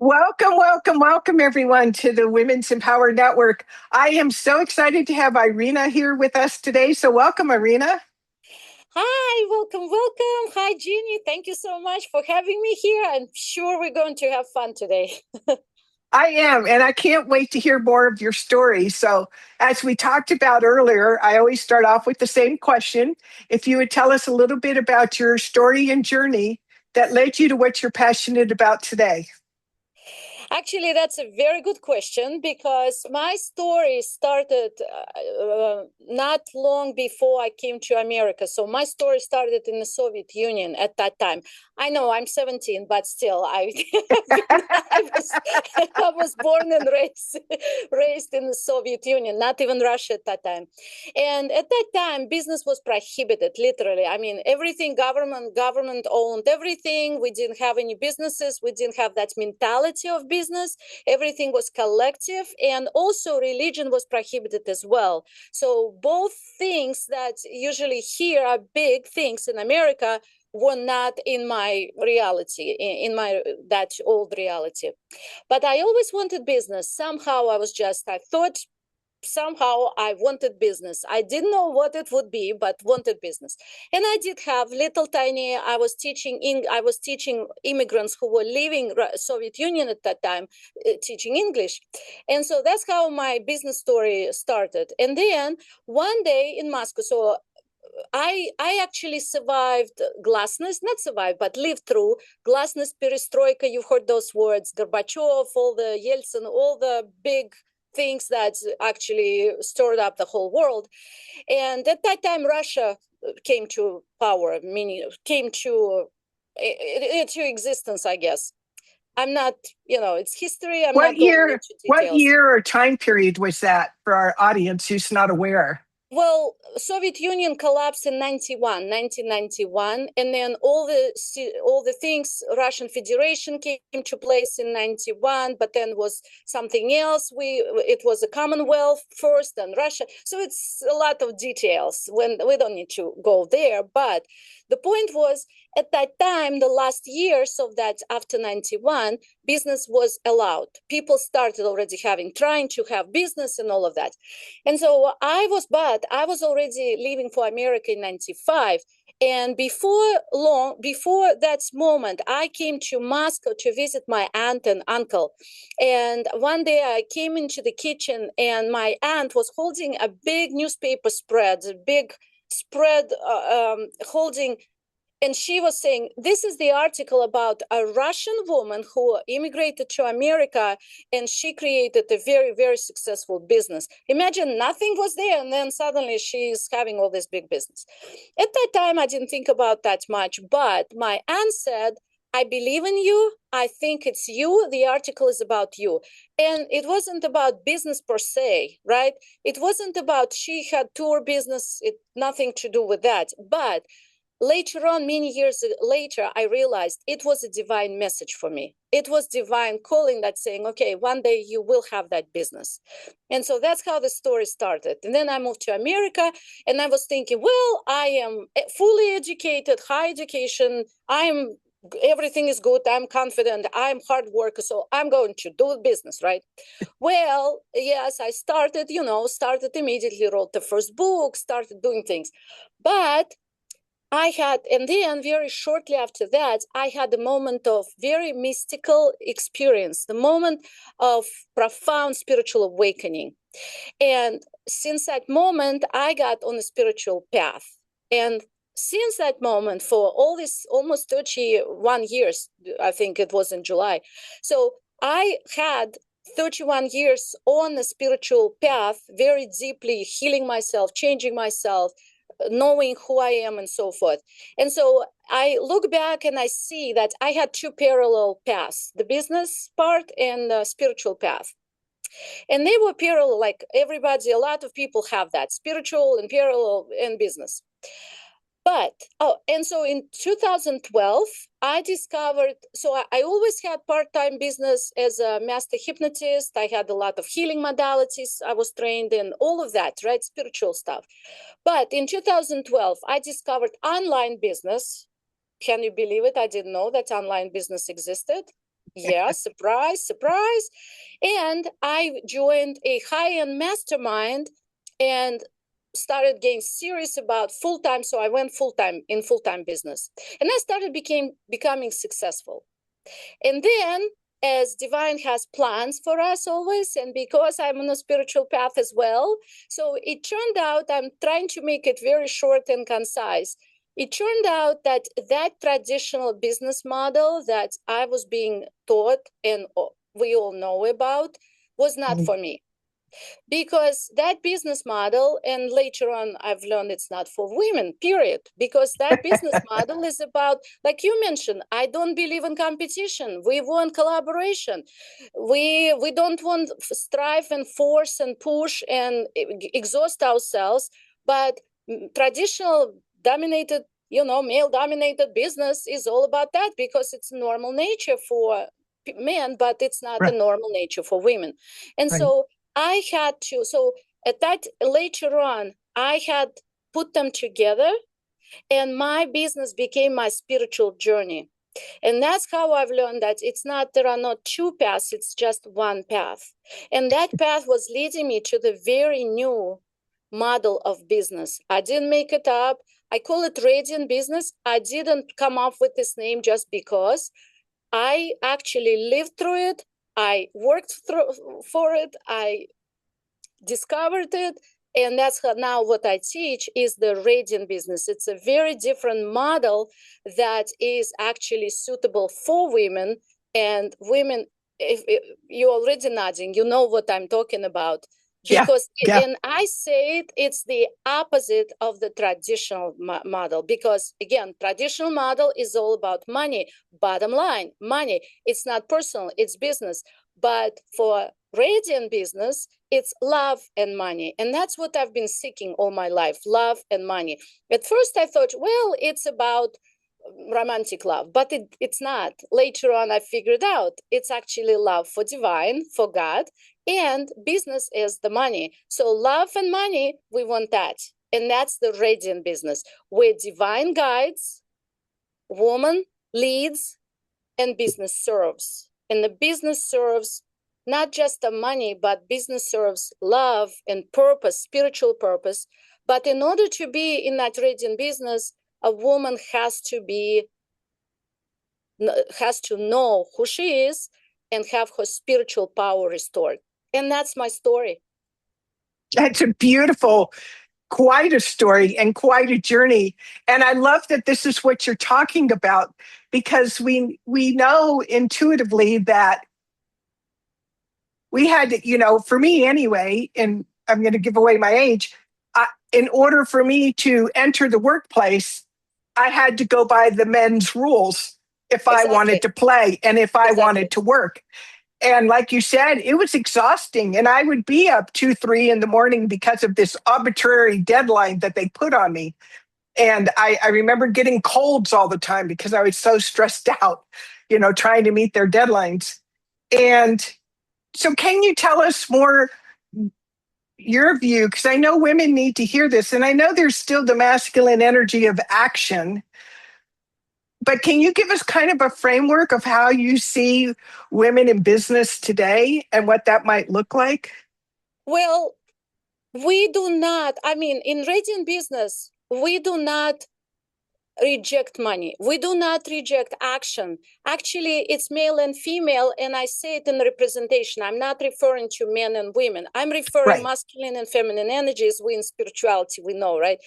Welcome, welcome, welcome, everyone, to the Women's Empower Network. I am so excited to have Irina here with us today. So, welcome, Irina. Hi, welcome. Hi, Jeannie. Thank you so much for having me here. I'm sure we're going to have fun today. I am, and I can't wait to hear more of your story. So, as we talked about earlier, I always start off with the same question. If you would tell us a little bit about your story and journey that led you to what you're passionate about today. Actually, that's a very good question because my story started not long before I came to America. So my story started in the Soviet Union at that time. I know I'm 17, but still, I was born and raised in the Soviet Union, not even Russia at that time. And at that time, business was prohibited, literally. I mean, everything government owned everything. We didn't have any businesses. We didn't have that mentality of business. Everything was collective, and also religion was prohibited as well. So both things that usually here are big things in America were not in my reality, in my that old reality. But I always wanted business. I thought somehow I wanted business. I didn't know what it would be, but wanted business. And I did have little tiny, I was teaching immigrants who were leaving Soviet Union at that time, teaching English. And so that's how my business story started. And then one day in Moscow, so I actually survived glasnost, not survived, but lived through glasnost, perestroika. You've heard those words, Gorbachev, all the Yeltsin, all the big things that actually stirred up the whole world. And at that time, Russia came to power, meaning came to existence, I guess. I'm not, it's history. I'm What not going year, into what details. year or time period was that for our audience who's not aware? Well, Soviet Union collapsed in 1991, and then all the things, Russian Federation came to place in 91, but then was something else. It was a Commonwealth first, and Russia. So it's a lot of details. When we don't need to go there, but the point was at that time, the last years of that after 91, business was allowed. People started already trying to have business and all of that. And so I was already leaving for America in 95. And before that moment, I came to Moscow to visit my aunt and uncle. And one day I came into the kitchen and my aunt was holding a big newspaper spread, a big spread holding, and she was saying, this is the article about a Russian woman who immigrated to America, and she created a very, very successful business. Imagine nothing was there, and then suddenly she's having all this big business. At that time, I didn't think about that much, but my aunt said, I believe in you. I think it's you. The article is about you. And it wasn't about business per se, right? It wasn't about she had tour business, nothing to do with that. But later on, many years later, I realized it was a divine message for me. It was divine calling that saying, okay, one day you will have that business. And so that's how the story started. And then I moved to America and I was thinking, well, I am fully educated, high education. Everything is good. I'm confident. I'm hard worker. So I'm going to do business, right? Well, yes, I started immediately, wrote the first book, started doing things. But and then very shortly after that, I had a moment of very mystical experience, the moment of profound spiritual awakening. And since that moment, I got on a spiritual path. And since that moment, for all this almost 31 years, I think it was in July. So I had 31 years on a spiritual path, very deeply healing myself, changing myself, knowing who I am and so forth. And so I look back and I see that I had two parallel paths, the business part and the spiritual path. And they were parallel, like everybody, a lot of people have that, spiritual and parallel and business. And so in 2012, I discovered, I always had part-time business as a master hypnotist. I had a lot of healing modalities. I was trained in all of that, right? Spiritual stuff. But in 2012, I discovered online business. Can you believe it? I didn't know that online business existed. Yeah, surprise, surprise. And I joined a high-end mastermind and started getting serious about full-time. So I went full-time in full-time business. And I started becoming successful. And then, as divine has plans for us always, and because I'm on a spiritual path as well, so it turned out, I'm trying to make it very short and concise. It turned out that that traditional business model that I was being taught and we all know about was not for me, because that business model, and later on I've learned it's not for women, period, because that business model is about, like you mentioned, I don't believe in competition. We want collaboration. We don't want strive and force and push and exhaust ourselves. But traditional dominated, male dominated business is all about that, because it's normal nature for men, but it's not the Right. normal nature for women. And Right. so I had to, so at that later on, I had put them together, and my business became my spiritual journey. And that's how I've learned that there are not two paths, it's just one path. And that path was leading me to the very new model of business. I didn't make it up. I call it radiant business. I didn't come up with this name just because. I actually lived through it. I worked for it. I discovered it, and that's now what I teach is the radiant business. It's a very different model that is actually suitable for women. And women, if you're already nodding, you know what I'm talking about, Yeah. because Yeah. and I say it's the opposite of the traditional model, because again, traditional model is all about money, bottom line, money. It's not personal, it's business. But for radiant business, it's love and money. And that's what I've been seeking all my life, love and money. At first I thought, well, it's about romantic love, but it's not. Later on, I figured out it's actually love for divine, for God, and business is the money. So love and money, we want that. And that's the radiant business, where divine guides, woman leads, and business serves. And the business serves not just the money, but business serves love and purpose, spiritual purpose. But in order to be in that radiant business, a woman has to know who she is and have her spiritual power restored. And that's my story. That's a beautiful, quite a story and quite a journey. And I love that this is what you're talking about, because we know intuitively that we had to, for me anyway, and I'm going to give away my age, in order for me to enter the workplace, I had to go by the men's rules if I wanted Exactly. to play and if I Exactly. wanted to work. And like you said, it was exhausting. And I would be up 2, 3 in the morning because of this arbitrary deadline that they put on me. And I remember getting colds all the time because I was so stressed out, trying to meet their deadlines. And so, can you tell us more your view? Because I know women need to hear this, and I know there's still the masculine energy of action. But can you give us kind of a framework of how you see women in business today and what that might look like? Well, we do not, in radiant business, we do not reject money. We do not reject action. Actually, it's male and female, and I say it in representation. I'm not referring to men and women. I'm referring Right. masculine and feminine energies. We in spirituality, we know, right?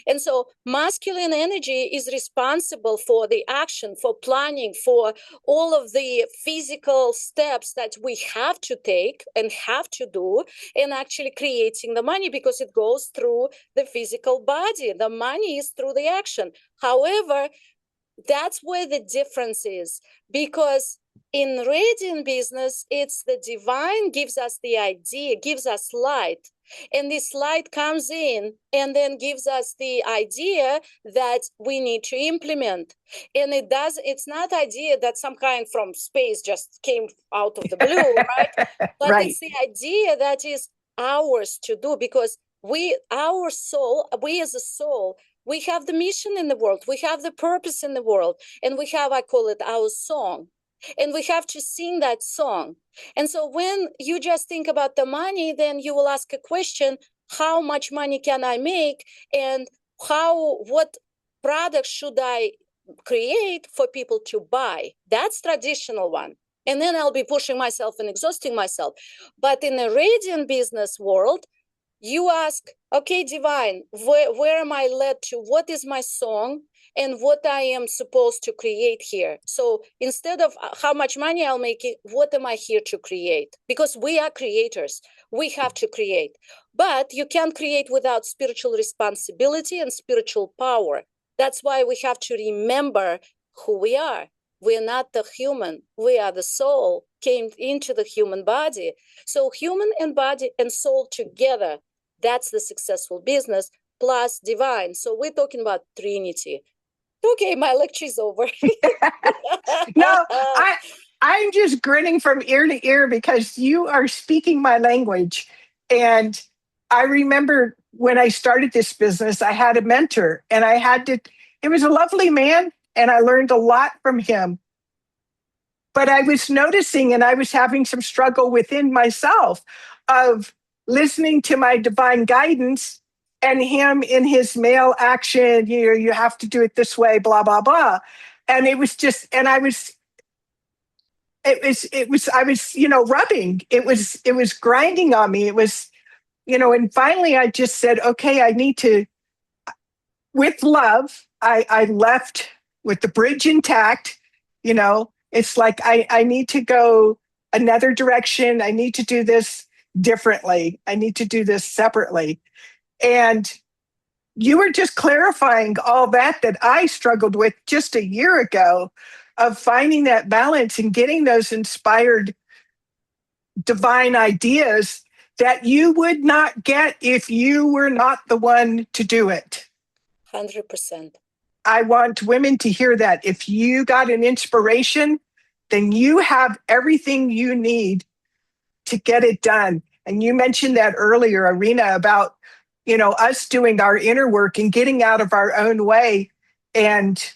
And so masculine energy is responsible for the action, for planning, for all of the physical steps that we have to take and have to do, and actually creating the money, because it goes through the physical body. The money is through the action. However, that's where the difference is, because in radiant business, it's the divine gives us the idea, gives us light. And this light comes in and then gives us the idea that we need to implement. And it's not idea that some kind from space just came out of the blue, right? But Right. it's the idea that is ours to do, because we as a soul, we have the mission in the world, we have the purpose in the world, and we have, I call it our song. and we have to sing that song. And so when you just think about the money, then you will ask a question, how much money can I make, and what product should I create for people to buy? That's traditional one. And then I'll be pushing myself and exhausting myself. But in the radiant business world, you ask, okay, divine, where am I led to? What is my song and what I am supposed to create here? So instead of how much money I'll make, what am I here to create? Because we are creators. We have to create. But you can't create without spiritual responsibility and spiritual power. That's why we have to remember who we are. We're not the human. We are the soul, came into the human body. So human and body and soul together, that's the successful business, plus divine. So we're talking about Trinity. Okay, my lecture is over. No, I'm just grinning from ear to ear because you are speaking my language. And I remember when I started this business, I had a mentor and it was a lovely man and I learned a lot from him. But I was noticing and I was having some struggle within myself of listening to my divine guidance and him in his male action, you have to do it this way, blah, blah, blah. And it was just, and I was, I was, rubbing. It was grinding on me. It was, and finally I just said, okay, I need to, with love, I left with the bridge intact, it's like, I need to go another direction. I need to do this differently. I need to do this separately. And you were just clarifying all that I struggled with just a year ago of finding that balance and getting those inspired divine ideas that you would not get if you were not the one to do it. 100%. I want women to hear that. If you got an inspiration, then you have everything you need to get it done. And you mentioned that earlier, Irina, about us doing our inner work and getting out of our own way and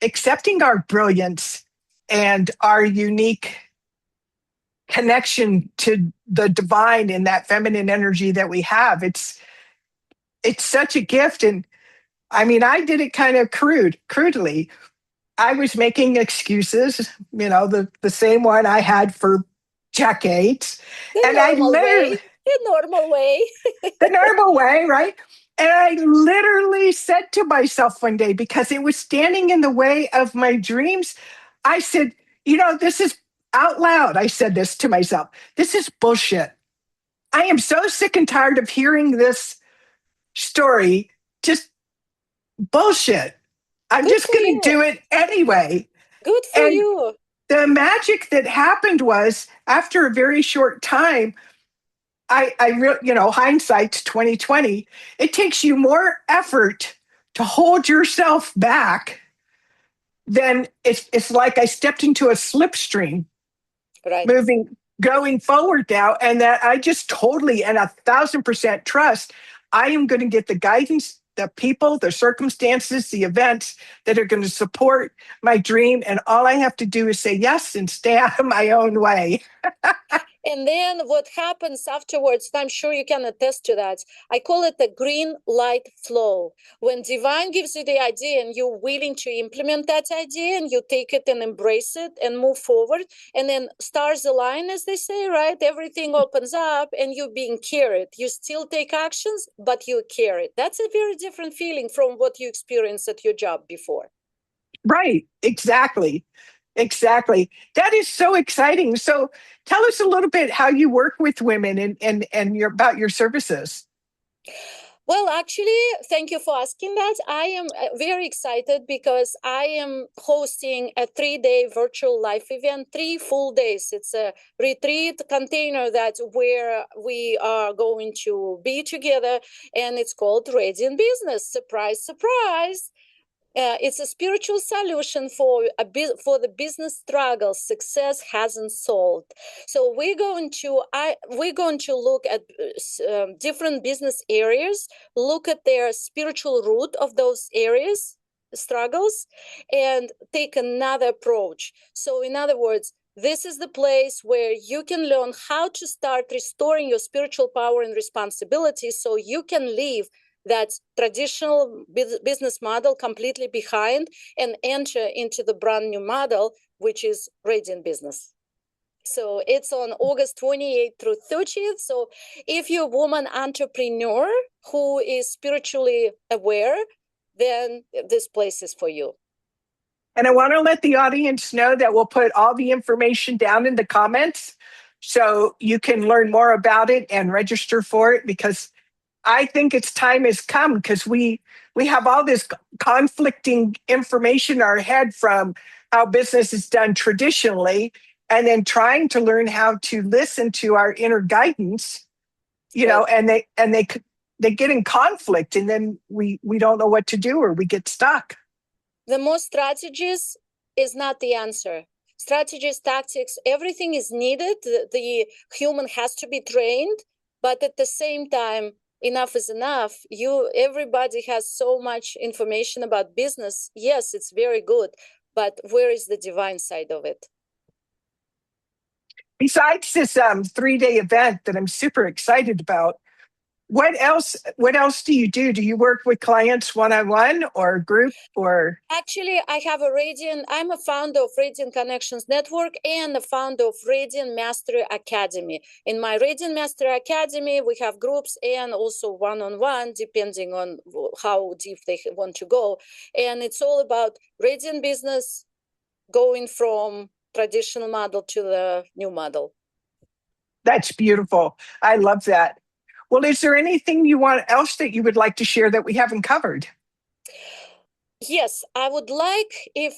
accepting our brilliance and our unique connection to the divine and that feminine energy that we have. It's such a gift. And I mean, I did it kind of crudely. I was making excuses, the same one I had for decades. The normal way. The normal way, right? And I literally said to myself one day, because it was standing in the way of my dreams, I said, this is out loud. I said this to myself. This is bullshit. I am so sick and tired of hearing this story. Just bullshit. I'm just going to do it anyway. Good for you. The magic that happened was after a very short time, hindsight's 2020. It takes you more effort to hold yourself back than it's like I stepped into a slipstream, right? Going forward now, and that I just totally and 1,000% trust. I am going to get the guidance, the people, the circumstances, the events that are going to support my dream. And all I have to do is say yes and stay out of my own way. And then what happens afterwards, I'm sure you can attest to that. I call it the green light flow. When divine gives you the idea and you're willing to implement that idea and you take it and embrace it and move forward, and then stars align, as they say, right? Everything opens up and you're being carried. You still take actions, but you're carried. That's a very different feeling from what you experienced at your job before. Right. Exactly. That is so exciting. So tell us a little bit how you work with women and about your services. Well, actually, thank you for asking that. I am very excited because I am hosting a 3-day virtual life event, 3 full days. It's a retreat container where we are going to be together, and it's called Radiant Business. Surprise, surprise. It's a spiritual solution for the business struggles success hasn't solved. So we're going to look at different business areas, look at their spiritual root of those areas, struggles and take another approach. So in other words, this is the place where you can learn how to start restoring your spiritual power and responsibility so you can leave that traditional business model completely behind and enter into the brand new model, which is Radiant Business. So it's on August 28th through 30th. So if you're a woman entrepreneur who is spiritually aware, then this place is for you. And I want to let the audience know that we'll put all the information down in the comments so you can learn more about it and register for it, because I think its time has come, because we have all this conflicting information in our head from how business is done traditionally, and then trying to learn how to listen to our inner guidance, you know, and they get in conflict, and then we don't know what to do, or we get stuck. The most strategies is not the answer. Strategies, tactics, everything is needed. The human has to be trained, but at the same time, enough is enough. Everybody has so much information about business. Yes, it's very good, but where is the divine side of it? Besides this 3-day event that I'm super excited about, what else do you do? Do you work with clients one-on-one or group, or? Actually, I'm a founder of Radiant Connections Network and a founder of Radiant Mastery Academy. In my Radiant Mastery Academy, we have groups and also one-on-one, depending on how deep they want to go. And it's all about Radiant business going from traditional model to the new model. That's beautiful. I love that. Well, is there anything else that you would like to share that we haven't covered? Yes, I would like if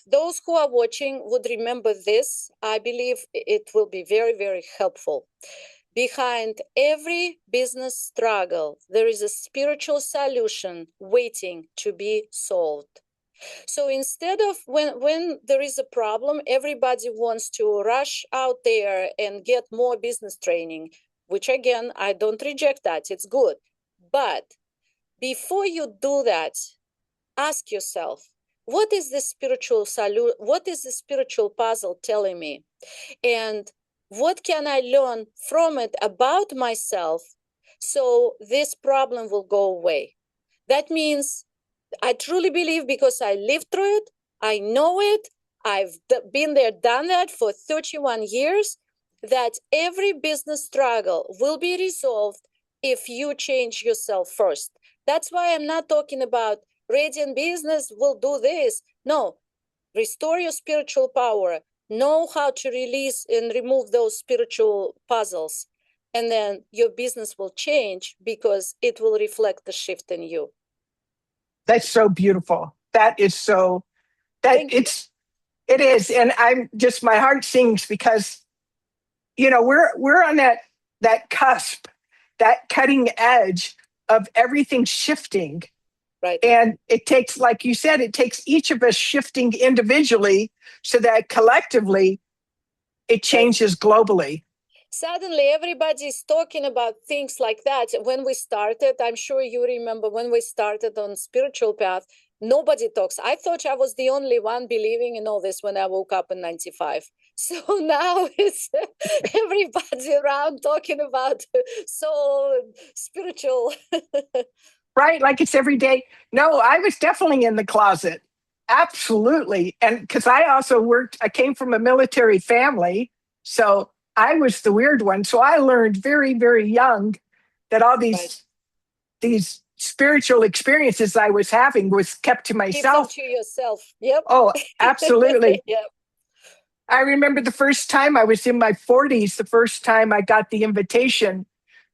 those who are watching would remember this. I believe it will be very, very helpful. Behind every business struggle, there is a spiritual solution waiting to be solved. So instead of when there is a problem, everybody wants to rush out there and get more business training, which again, I don't reject that. It's good. But before you do that, ask yourself, what is the spiritual puzzle telling me? And what can I learn from it about myself so this problem will go away? That means I truly believe, because I lived through it, I know it, I've been there, done that for 31 years, that every business struggle will be resolved if you change yourself first. That's why I'm not talking about Radiant Business will do this. No, restore your spiritual power, know how to release and remove those spiritual puzzles, and then your business will change because it will reflect the shift in you. That's so beautiful. It is. And my heart sings, because, you know, we're on that cusp, that cutting edge of everything shifting. Right. And it takes, like you said, it takes each of us shifting individually so that collectively it changes globally. Suddenly, everybody's talking about things like that. When we started, I'm sure you remember when we started on spiritual path, nobody talks. I thought I was the only one believing in all this when I woke up in 95. So now it's everybody around talking about so spiritual. Right? Like it's every day. No, I was definitely in the closet. Absolutely. And because I came from a military family. So I was the weird one. So I learned very, very young that all these spiritual experiences I was having was kept to myself. Keep them to yourself. Yep. Oh, absolutely. Yep. I remember the first time I was in my 40s, the first time I got the invitation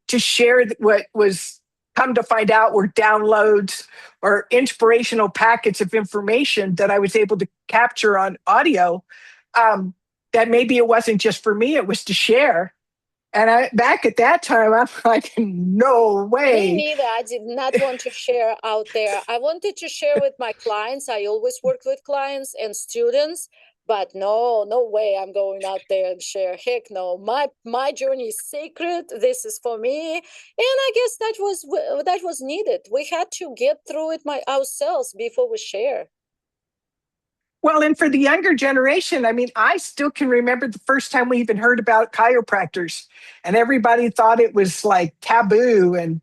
to share what was come to find out were downloads or inspirational packets of information that I was able to capture on audio. That maybe it wasn't just for me, it was to share. And back at that time, I'm like, no way. Me neither. I did not want to share out there. I wanted to share with my clients. I always work with clients and students, But no way I'm going out there and share. Heck no, my journey is sacred. This is for me, and I guess that was needed. We had to get through it ourselves before we share. Well, and for the younger generation, I mean, I still can remember the first time we even heard about chiropractors, and everybody thought it was like taboo and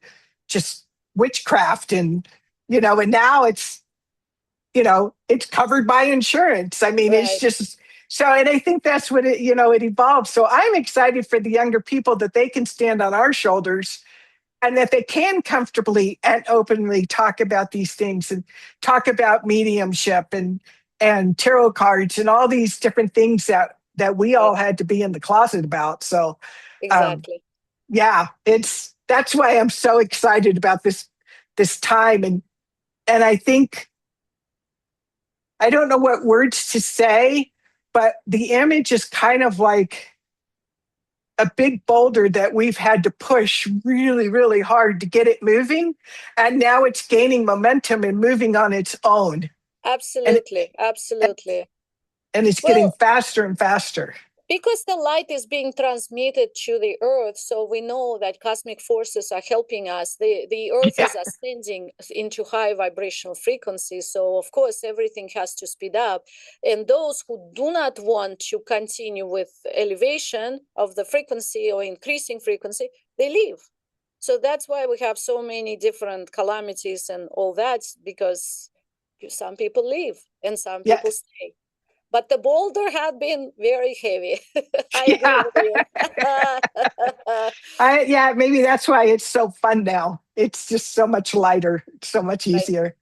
just witchcraft, and and now it's covered by insurance. I mean, it's Right. just so, and I think that's what it evolved. So I'm excited for the younger people that they can stand on our shoulders and that they can comfortably and openly talk about these things and talk about mediumship and tarot cards and all these different things that we all had to be in the closet about. So Exactly. yeah, that's why I'm so excited about this time. And I think I don't know what words to say, but the image is kind of like a big boulder that we've had to push really, really hard to get it moving. And now it's gaining momentum and moving on its own. Absolutely. And it's getting Well, faster and faster. because the light is being transmitted to the earth, so we know that cosmic forces are helping us. The earth Yeah. is ascending into high vibrational frequencies, so of course everything has to speed up. And those who do not want to continue with elevation of the frequency or increasing frequency, they leave. So that's why we have so many different calamities and all that, because some people leave and some Yeah. people stay. But the boulder had been very heavy. I agree Yeah. with you. Yeah, maybe that's why it's so fun now. It's just so much lighter, so much Right. easier.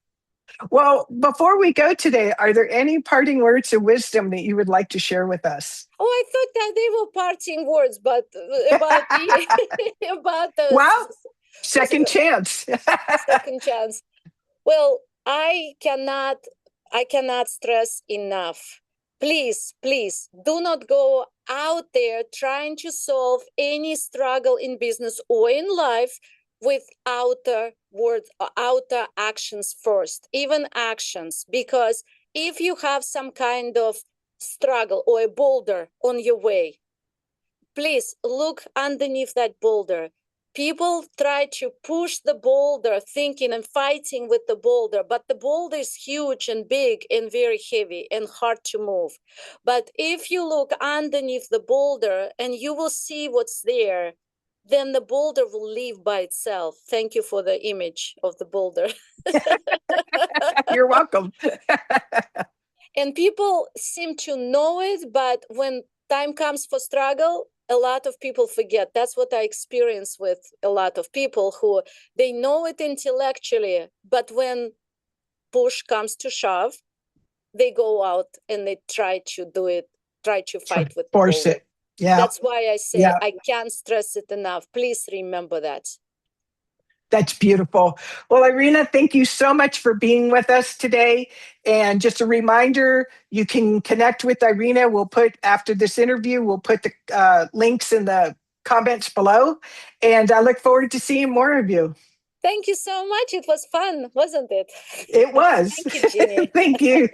Well, before we go today, are there any parting words of wisdom that you would like to share with us? Oh, I thought that they were parting words, but about the about the Well, second chance. second chance. Well, I cannot stress enough. Please do not go out there trying to solve any struggle in business or in life with outer words or outer actions first, even actions, because if you have some kind of struggle or a boulder on your way, please look underneath that boulder. People try to push the boulder, thinking and fighting with the boulder, but the boulder is huge and big and very heavy and hard to move. But if you look underneath the boulder and you will see what's there, then the boulder will leave by itself. Thank you for the image of the boulder. You're welcome. And people seem to know it, but when time comes for struggle, a lot of people forget. That's what I experience with a lot of people who they know it intellectually, but when push comes to shove, they go out and they try to do it, try to fight with the Force boulder. it. Yeah. That's why I say Yeah. I can't stress it enough. Please remember that. That's beautiful. Well, Irina, thank you so much for being with us today. And just a reminder, you can connect with Irina. We'll put, after this interview, we'll put the links in the comments below. And I look forward to seeing more of you. Thank you so much. It was fun, wasn't it? It was. Thank you, Jeannie. Thank you.